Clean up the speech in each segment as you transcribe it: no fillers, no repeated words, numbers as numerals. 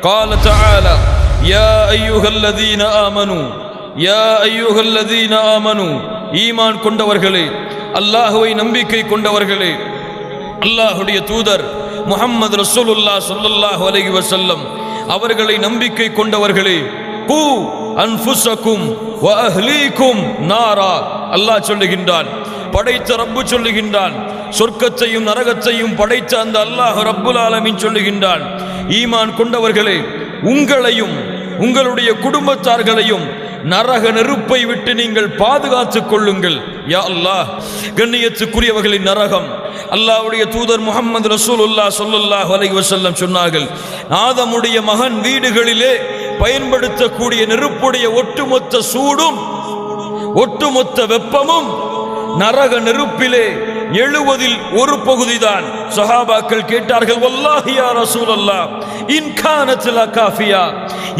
قال تعالى يا أيها الذين آمنوا يا أيها الذين آمنوا ஈமான் கொண்டவர்களே, அல்லாஹ்வை நம்பிக்கை கொண்டவர்களே, அல்லாஹ்வுடைய தூதர் முஹம்மது ரசூலுல்லாஹ் ஸல்லல்லாஹு அலைஹி வஸல்லம் அவர்களை நம்பிக்கை கொண்டவர்களே, கூ அன்ஃபுஸக்கும் வ அஹ்லீக்கும் நாரா. அல்லாஹ் சொல்லுகின்றான், படைத்த ரப்பு சொல்லுகின்றான், சொர்க்கத்தையும் நரகத்தையும் படைத்த அந்த அல்லாஹ் ரப்புல் ஆலமீன் சொல்லுகின்றான், ஈமான் கொண்டவர்களே, உங்களையும் உங்களுடைய குடும்பத்தார்களையும் நரக நெருப்பை விட்டு நீங்கள் பாதுகாத்துக் கொள்ளுங்கள். யா அல்லாஹ், கண்ணியத்துக்குரியவர்களின் நரகம். அல்லாஹ்வுடைய தூதர் முஹம்மது ரசூலுல்லாஹ் ஸல்லல்லாஹு அலைஹி வஸல்லம் சொன்னார்கள், ஆதமுடைய மகன் வீடுகளிலே பயன்படுத்தக்கூடிய நெருப்புடைய ஒட்டுமொத்த சூடும் ஒட்டுமொத்த வெப்பமும் நரக நெருப்பிலே 70 ஒரு பகுதிதான். சஹாபாக்கள் கேட்டார்கள், வல்லாஹி யா ரசூலல்லாஹ் இன் கானத் லகாஃபியா,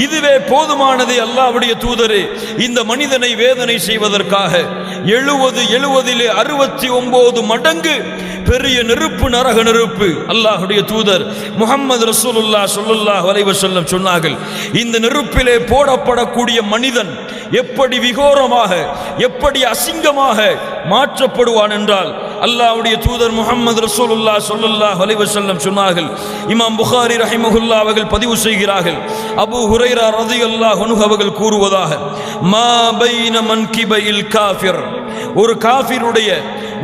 இதுவே போதுமானதே அல்லாஹ்வுடைய தூதரே, இந்த மனிதனை வேதனை செய்வதற்காக 70 69 மடங்கு பெரிய நெருப்பு நரக நெருப்பு. அல்லாஹ்வுடைய தூதர் முஹம்மது ரசூலுல்லாஹ் ஸல்லல்லாஹு அலைஹி வஸல்லம் சொன்னார்கள், இந்த நெருப்பிலே போடப்படக்கூடிய மனிதன் எப்படி விகோரமாக எப்படி அசிங்கமாக மாற்றப்படுவான் என்றால், அல்லாஹ்வுடைய தூதர் முஹம்மது ரசூலுல்லாஹ் ஸல்லல்லாஹு அலைஹி வஸல்லம் சொன்னார்கள். இமாம் புகாரி ரஹிமஹுல்லாஹ் அவர்கள் பதிவு செய்கிறார்கள், அபூ ஹுரைரா ரலியல்லாஹு அன்ஹு அவர்கள் கூறுவதாக, மா பைன மன்கிபைல் காஃபிர், ஒரு காஃபிருடைய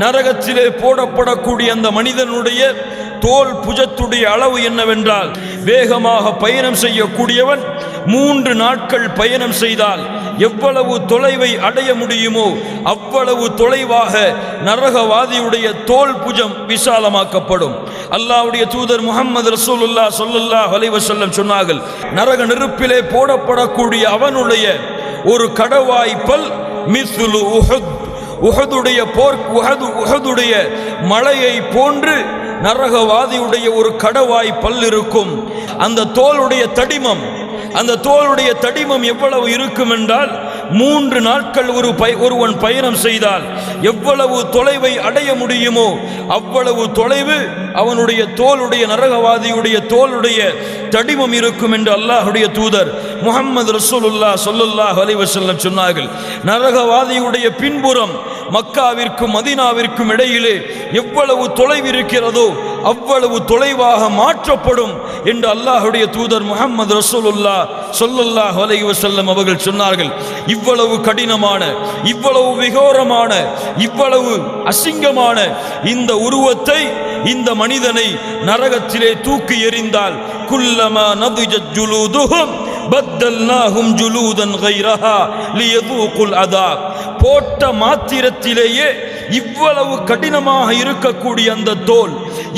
நரகத்திலே போடப்படக்கூடிய அந்த மனிதனுடைய தோல் புஜத்துடைய அளவு என்னவென்றால், வேகமாக பயணம் செய்யக்கூடியவன் 3 நாட்கள் பயணம் செய்தால் எவ்வளவு தொலைவை அடைய முடியுமோ அவ்வளவு தொலைவாக நரகவாதியுடைய தோல் புஜம் விசாலமாக்கப்படும். அல்லாஹ்வுடைய தூதர் முஹம்மது ரசூலுல்லாஹ் ஸல்லல்லாஹு அலைஹி வஸல்லம் சொன்னார்கள், நரக நெருப்பிலே போடப்படக்கூடிய அவனுடைய ஒரு கடவாய்ப்பல் மிஸ்லு உஹுத், உஹதுடைய மலையை போன்று நரகவாதியுடைய ஒரு கடவாய் பல் இருக்கும். அந்த தோளுடைய தடிமம் எவ்வளவு இருக்கும் என்றால், 3 நாட்கள் ஒருவன் பயணம் செய்தால் எவ்வளவு தொலைவை அடைய முடியுமோ அவ்வளவு தொலைவு அவனுடைய தோளுடைய நரகவாதியுடைய தோளுடைய தடிமம் இருக்கும் என்று அல்லாஹ்வுடைய தூதர் முஹம்மது ரசூலுல்லாஹ் ஸல்லல்லாஹு அலைஹி வஸல்லம் சொன்னார்கள். நரகவாதியுடைய பின்புறம் மக்காவிற்கும் மதீனாவிற்கும் இடையிலே எவ்வளவு தொலைவு இருக்கிறதோ அவ்வளவு தொலைவாக மாற்றப்படும் என்று அல்லாஹ்வுடைய தூதர் முஹம்மது ரசூலுல்லாஹ் ஸல்லல்லாஹு அலைஹி வஸல்லம் அவர்கள் சொன்னார்கள். இவ்வளவு கடினமான, இவ்வளவு விகோரமான, இவ்வளவு அசிங்கமான இந்த உருவத்தை, இந்த மனிதனை நரகத்திலே தூக்கி எறிந்தால், குல்லமா நதிஜத் ஜுலூதுஹும் பத்தல்நாஹும் ஜுலூதன் கைரஹா லியதூகுல் அதாப், போட்ட மாத்திரத்திலேயே இவ்வளவு கடினமாக இருக்கக்கூடிய அந்த தோல்,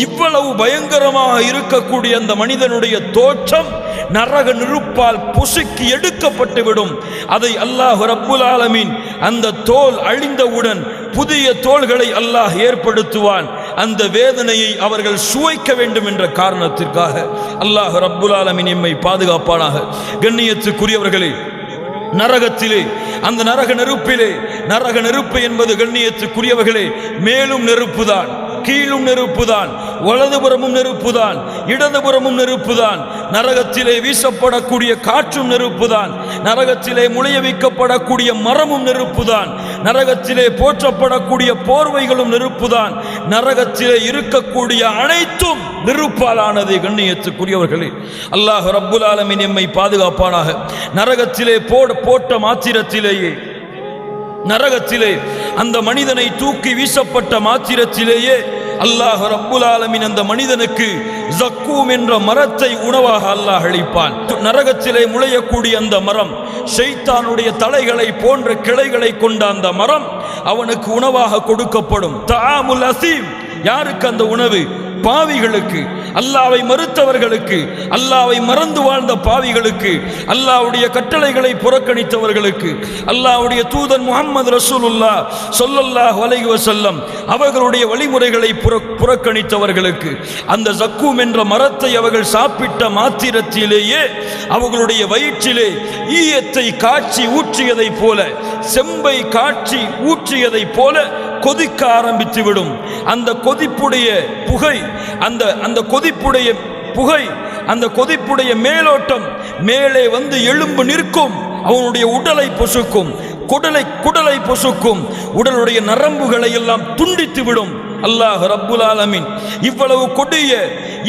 இவ்வளவு பயங்கரமாக இருக்கக்கூடிய அந்த மனிதனுடைய தோற்றம் நரக நெருப்பால் பொசுக்கி எடுக்கப்பட்டுவிடும். அதை அல்லாஹ் ரப்புல் ஆலமீன் அந்த தோல் அழிந்தவுடன் புதிய தோள்களை அல்லாஹ் ஏற்படுத்துவான். அந்த வேதனையை அவர்கள் சுவைக்க வேண்டும் என்ற காரணத்திற்காக அல்லாஹ் ரப்புல் ஆலமீன் எம்மை பாதுகாப்பானாக. கண்ணியத்துக்குரியவர்களே, நரகத்திலே, அந்த நரக நெருப்பிலே, நரக நெருப்பு என்பது கண்ணியத்துக்குரியவர்களே மேலும் நெருப்புதான், கீழும் நெருப்புதான், வலதுபுறமும் நெருப்புதான், இடதுபுறமும் நெருப்புதான். நரகத்திலே வீசப்படக்கூடிய காற்றும் நெருப்புதான், நரகத்திலே முளைய வைக்கப்படக்கூடிய மரமும் நெருப்புதான், நரகத்திலே போற்றப்படக்கூடிய போர்வைகளும் நெருப்புதான், நரகத்திலே இருக்கக்கூடிய அனைத்தும் நெருப்பாலானது. கண்ணியத்துக்குரியவர்களே, அல்லாஹ் ரப்புல் ஆலமீன் எம்மை பாதுகாப்பானாக. நரகத்திலே போட்ட மாத்திரத்திலேயே, நரகத்திலே அந்த மனிதனை தூக்கி வீசப்பட்ட மாத்திரத்திலேயே அல்லாஹ் ரப்புல் ஆலமீன் அந்த மனிதனுக்கு ஜக்கூம் என்ற மரத்தை உணவாக அல்லாஹ் அளிப்பான். நரகத்திலே முளையக்கூடிய அந்த மரம், ஷைத்தானுடைய தலைகளை போன்ற கிளைகளை கொண்ட அந்த மரம் அவனுக்கு உணவாக கொடுக்கப்படும். தஆமுல் அஸீம், யாருக்கு அந்த உணவு? பாவிகளுக்கு, அல்லாஹ்வை மறுத்தவர்களுக்கு, அல்லாஹ்வை மறந்து வாழ்ந்த பாவிகளுக்கு, அல்லாஹ்வுடைய கட்டளைகளை புறக்கணித்தவர்களுக்கு, அல்லாஹ்வுடைய தூதர் முஹம்மது ரசூலுல்லாஹ் ஸல்லல்லாஹு அலைஹி வஸல்லம் அவர்களுடைய வழிமுறைகளை புறக்கணித்தவர்களுக்கு அந்த ஜக்கூம் என்ற மரத்தை அவர்கள் சாப்பிட்ட மாத்திரத்திலேயே அவர்களுடைய வயிற்றிலே ஈயத்தை காய்ச்சி ஊற்றியதை போல, செம்பை காய்ச்சி ஊற்றியதை போல கொதிக்க ஆரம்பித்து விடும். அந்த கொதிப்புடைய புகை, அந்த கொதிப்புடைய புகை அந்த கொதிப்புடைய மேலோட்டம் மேலே வந்து எழும்பு நிற்கும், அவனுடைய உடலை பொசுக்கும், குடலை பொசுக்கும், உடலுடைய நரம்புகளை எல்லாம் துண்டித்து விடும். அல்லாஹ் ரப்புல் ஆலமீன் இவ்வளவு கொடிய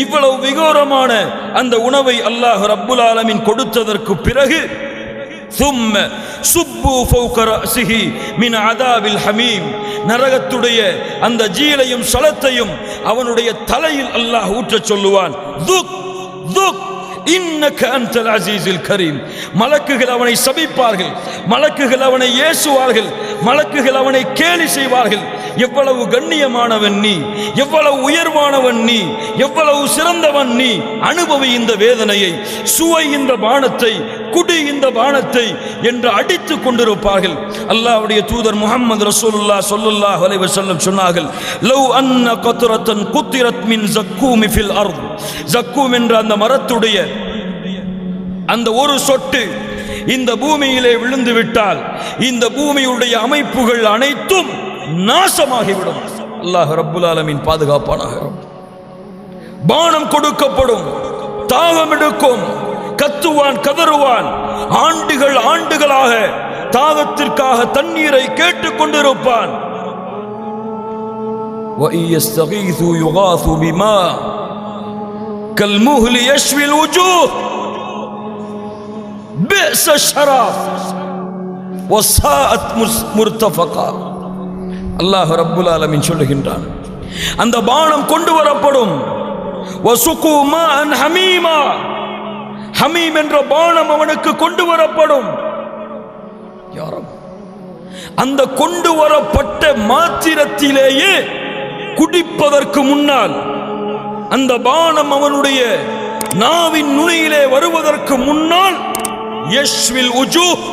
இவ்வளவு விகோரமான அந்த உணவை அல்லாஹ் ரப்புல் ஆலமீன் கொடுத்ததற்கு பிறகு ثم சுப்பு فوق رأسه من عذاب الحميم, நரகத்துடைய அந்த ஜீலையும் சலத்தையும் அவனுடைய தலையில் அல்லாஹ் ஊற்றச் சொல்லுவான். துக் துக் இன்னக அன்தல் அஸீஸுல் கரீம். மலக்குகள் அவனை சபிப்பார்கள், மலக்குகள் அவனை ஏசுவார்கள், மலக்குகள் அவனை கேலி செய்வார்கள். எவ்வளவு கண்ணியமானவன் நீ, எவ்வளவு உயர்வானவன் நீ, எவ்வளவு சிறந்தவன் நீ, அனுபவி இந்த வேதனையை, சுவை இந்த பானத்தை, குடி இந்த பானத்தை என்று அடித்துக் கொண்டிருப்பார்கள். அல்லாஹ்வுடைய தூதர் முஹம்மது ரசூலுல்லாஹ் ஸல்லல்லாஹு அலைஹி வஸல்லம் சொன்னார்கள், லவ் அன்ன கத்ரத்தன் குத்திரத் மின் ஜக்கூமி ஃபில் அர்த். ஜக்கூம் என்ற அந்த மரத்துடைய அந்த ஒரு சொட்டு இந்த பூமியிலே விழுந்து விட்டால் இந்த பூமியுடைய அமைப்புகள் அனைத்தும் நாசமாகிவிடும். அல்லாஹ் ரப்புல் ஆலமீன் பாதுகாப்பானாக. பானம் கொடுக்கப்படும், தாகம் எடுக்கும், கத்துவான், கதறுவான், ஆண்டுகள் ஆண்டுகளாக தாகத்திற்காக தண்ணீரை கேட்டுக் கொண்டிருப்பான். وَإِيَسْتَغِيثُوا يُغَاثُوا بِمَاءٍ كَالْمُهْلِ يَشْوِي الْوُجُوهَ بِئْسَ الشَّرَابُ وَسَاءَتْ مُرْتَفَقًا. அல்லாஹ் ரப்புல் ஆலமீன் சொல்லுகின்றான், அந்த பானம் கொண்டு வரப்படும். وَسُقُوا مَاءً حَمِيمًا, ஹமீம் என்ற பானம் அவனுக்கு கொண்டு வரப்படும். யா ரப், அந்த கொண்டு வரப்பட்ட மாத்திரத்திலேயே குடிப்பதற்கு முன்னால், அந்த பானம் அவனுடைய நாவின் நுனியிலே வருவதற்கு முன்னால் யஷ்வில் உஜூஹ்,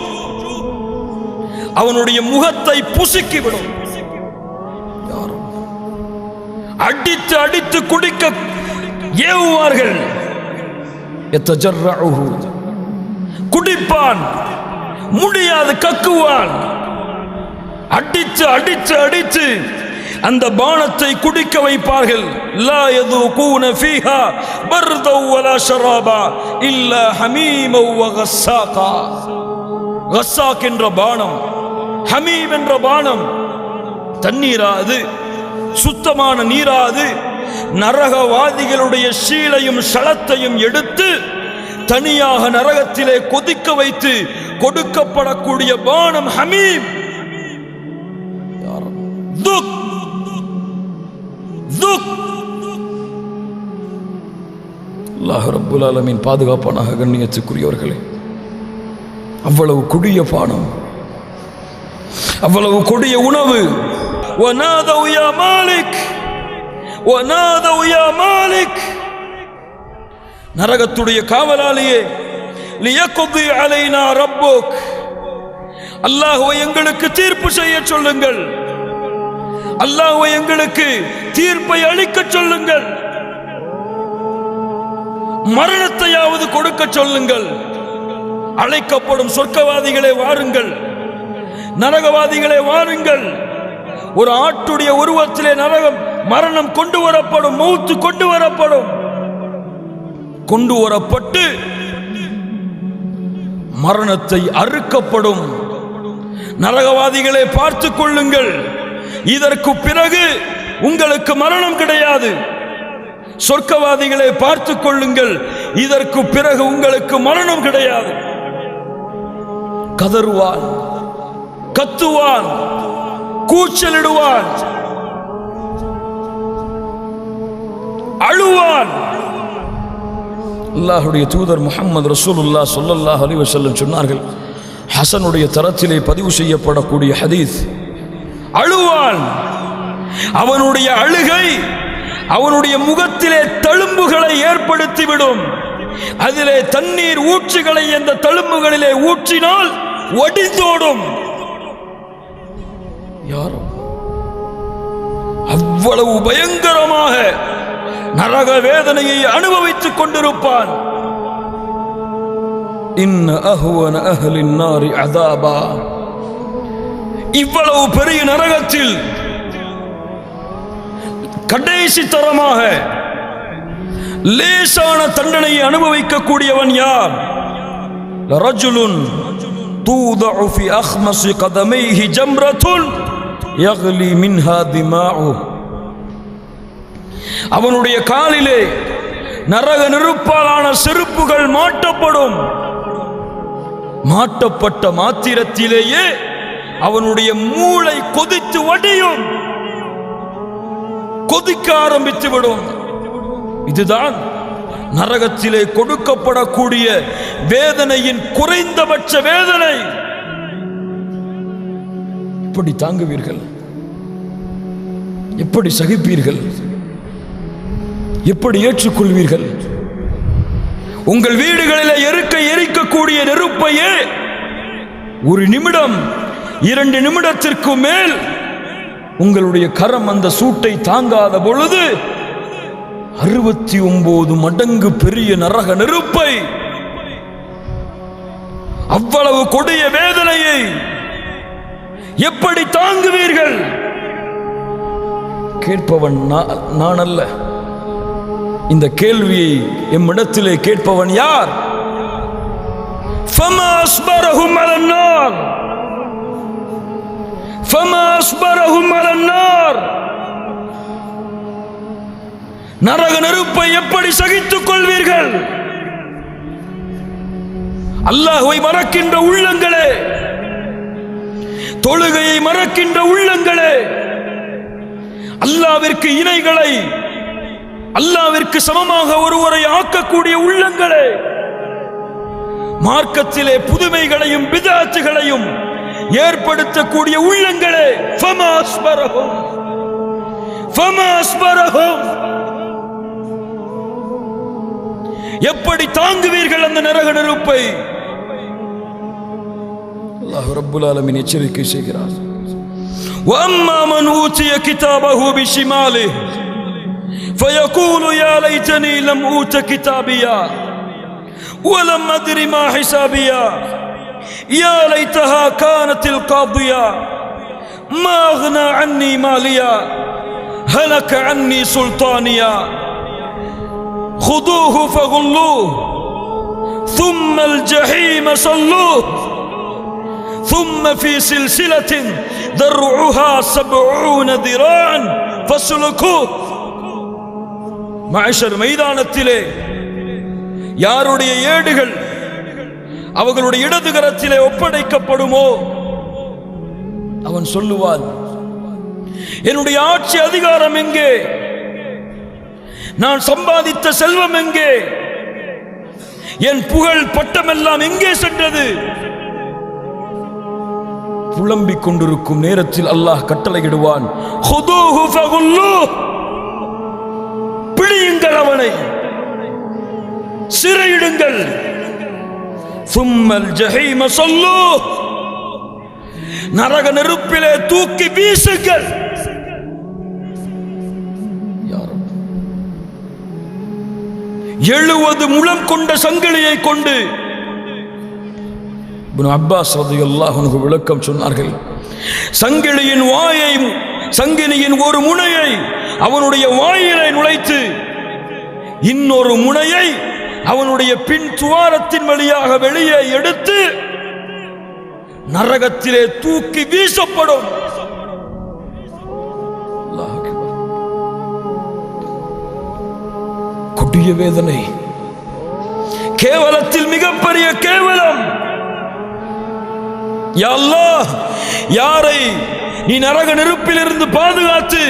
அவனுடைய முகத்தை புசுக்கிவிடும். அடித்து அடித்து குடிக்க ஏவுவார்கள். குடிப்பான், முடியாது, கக்குவான். அடித்து அடித்து அடித்து அந்த பானத்தை குடிக்க வைப்பார்கள். லா யதுகூன ஃபீஹா பர்தன் வலா ஷராபா இல்லா ஹமீமன் வ கஸ்ஸாகா. கஸ்ஸாக் என்ற பானம், ஹமீம் என்ற பானம் தண்ணீராது, சுத்தமான நீராது. நரகவாதிகளுடைய சீலையும் சலத்தையும் எடுத்து தனியாக நரகத்திலே கொதிக்க வைத்து கொடுக்கப்படக்கூடிய பானம் ஹமீம். துக் துக். அல்லாஹ் ரப்புல் ஆலமீன் பாதுகாப்பானாக. கண்ணியத்துக்குரியவர்களே, அவ்வளவு கொடிய பானம், அவ்வளவு கொடிய உணவு. وَنَادَوْا يَا مَالِكْ وَنَادَوْا يَا مَالِكْ. நரகத்துடைய காவலாளியே, லியக்தி அலைனா ரப்புக், அல்லாஹ்வை எங்களுக்கு தீர்ப்பு செய்ய சொல்லுங்கள், அல்லாஹ்வை எங்களுக்கு தீர்ப்பை அளிக்க சொல்லுங்கள், மரணத்தையாவது கொடுக்க சொல்லுங்கள். அழைக்கப்படும் சொர்க்கவாதிகளே வாருங்கள், நரகவாதிகளே வாருங்கள். ஒரு ஆட்டுடைய உருவத்திலே நரகம் மரணம் கொண்டு வரப்படும், மௌத்து கொண்டு வரப்படும். கொண்டு வரப்பட்டு மரணத்தை அறுக்கப்படும். நரகவாதிகளை பார்த்துக் கொள்ளுங்கள், இதற்கு பிறகு உங்களுக்கு மரணம் கிடையாது. சொர்க்கவாதிகளை பார்த்துக் கொள்ளுங்கள், இதற்கு பிறகு உங்களுக்கு மரணம் கிடையாது. கதறுவான், கத்துவான், கூச்சலிடுவான், அழுவான். அல்லாஹ்வுடைய தூதர் முஹம்மது ரசூலுல்லாஹ் ஸல்லல்லாஹு அலைஹி வஸல்லம் சொன்னார்கள், ஹசனுடைய தரத்திலே பதிவு செய்யப்படக்கூடிய ஹதீஸ், அழுவான். அவனுடைய அழுகை அவனுடைய முகத்திலே தழும்புகளை ஏற்படுத்திவிடும். அதிலே தண்ணீர் ஊற்றுகளை அந்த தழும்புகளிலே ஊற்றினால் ஒடிந்தோடும். யாரும் அவ்வளவு பயங்கரமாக நரக வேதனையை அனுபவித்துக் கொண்டிருப்பான். இன்ன அஹ்வன அஹ்லின் நாரி அஸாபா. இவ்வளவு பெரிய நரகத்தில் கடைசி தரமாக லேசான தண்டனையை அனுபவிக்கக்கூடியவன் யார்? ரஜுலுன் தூதஉ ஃபி அக்மஸி கதமைஹி ஜம்ரத்துன் யக்லி மின்ஹா திமாஉ. அவனுடைய காலிலே நரக நெருப்பாலான செருப்புகள் மாட்டப்படும். மாட்டப்பட்ட மாத்திரத்திலேயே அவனுடைய மூளை கொதித்து வடியும், கொதிக்க ஆரம்பித்து விடும். இதுதான் நரகத்திலே கொடுக்கப்படக்கூடிய வேதனையின் குறைந்தபட்ச வேதனை. எப்படி தாங்குவீர்கள்? எப்படி சகிப்பீர்கள்? எப்படி ஏற்றுக்கொள்வீர்கள்? உங்கள் வீடுகளில் எரிக்கக்கூடிய நெருப்பையே ஒரு நிமிடம் 2 நிமிடத்திற்கு மேல் உங்களுடைய கரம் அந்த சூட்டை தாங்காத பொழுது 69 மடங்கு பெரிய நரக நெருப்பை, அவ்வளவு கொடிய வேதனையை எப்படி தாங்குவீர்கள்? கேட்பவன் நான் அல்ல. இந்த கேள்வியை எம்மிடத்திலே கேட்பவன் யார்? فما أصبرهم على النار فما أصبرهم على النار. நரக நெருப்பை எப்படி சகித்துக் கொள்வீர்கள்? அல்லாஹ்வை மறக்கின்ற உள்ளங்களே, தொழுகையை மறக்கின்ற உள்ளங்களே, அல்லாஹ்விற்கு இணைகளை, அல்லாஹ்விற்கு சமமாக ஒருவரை ஆக்கக்கூடிய உள்ளங்களே, மார்க்கத்திலே புதுமைகளையும் பிதாத்துகளையும் ஏற்படுத்தக்கூடிய உள்ளங்களே, ஃபமா அஸ்பரஹும், எப்படி தாங்குவீர்கள் அந்த நரக நெருப்பை? அல்லாஹ் ரப்புல் ஆலமீன் எச்சரிக்கை செய்கிறார். وَأَمَّا مَنْ أُوتِيَ كِتَابَهُ بِشِمَالِهِ فَيَقُولُ يَا لَيْتَنِي لَمْ أُوتَ كِتَابِيَهْ وَلَمْ أَدْرِ مَا حِسَابِيَهْ يَا لَيْتَهَا كَانَتِ الْقَاضِيَةَ مَا أَغْنَى عَنِّي مَالِيَهْ هَلَكَ عَنِّي سُلْطَانِيَهْ خُذُوهُ فَغُلُّوهُ ثُمَّ الْجَحِيمَ صَلُّوهُ ثُمَّ فِي سِلْسِلَةٍ ذَرْعُهَا 70 ذِرَاعًا فَاسْلُكُوهُ. மஹ்ஷர் மைதானத்திலே யாருடைய ஏடுகள் அவர்களுடைய இடது கரத்திலே ஒப்படைக்கப்படுமோ அவன் சொல்லுவான், என்னுடைய ஆட்சி அதிகாரம் எங்கே? நான் சம்பாதித்த செல்வம் எங்கே? என் புகழ் பட்டமெல்லாம் எங்கே சென்றது? புலம்பிக் கொண்டிருக்கும் நேரத்தில் அல்லாஹ் கட்டளையிடுவான், ஹுதூஹு ஃபகுல்லூஹ், பிடியுங்கள் அவனை, சிறையிடுங்கள். சும்மல் ஜஹீம ஸல்லூஹ், நரக நெருப்பிலே தூக்கி வீசுங்கள். 70 முழம் கொண்ட சங்கிலியை கொண்டு இப்னு அப்பாஸ் ரலியல்லாஹு அன்ஹு விளக்கம் சொன்னார்கள். சங்கிலியின் ஒரு முனையை அவனுடைய வாயிலை நுழைத்து இன்னொரு முனையை அவனுடைய பின் துவாரத்தின் வழியாக வெளியே எடுத்து நரகத்திலே தூக்கி வீசப்படும். கொடிய வேதனை, கேவலத்தில் மிகப்பெரிய கேவலம். யா அல்லாஹ், யாரை நீ நரக நெருப்பிலிருந்து பாதுகாத்து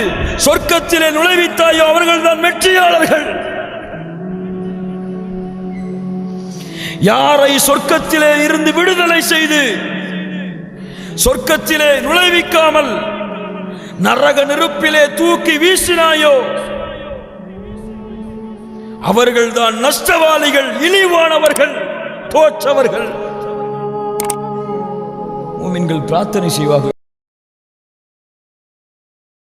சொர்க்கத்திலே நுழைவித்தாயோ அவர்கள் தான் வெற்றியாளர்கள். யாரை சொர்க்கத்திலே இருந்து விடுதலை செய்து சொர்க்கத்திலே நுழைவிக்காமல் நரக நெருப்பிலே தூக்கி வீசினாயோ அவர்கள் தான் நஷ்டவாளிகள், இழிவானவர்கள், தோற்றவர்கள். மூமின்கள் பிரார்த்தனை செய்வார்கள்.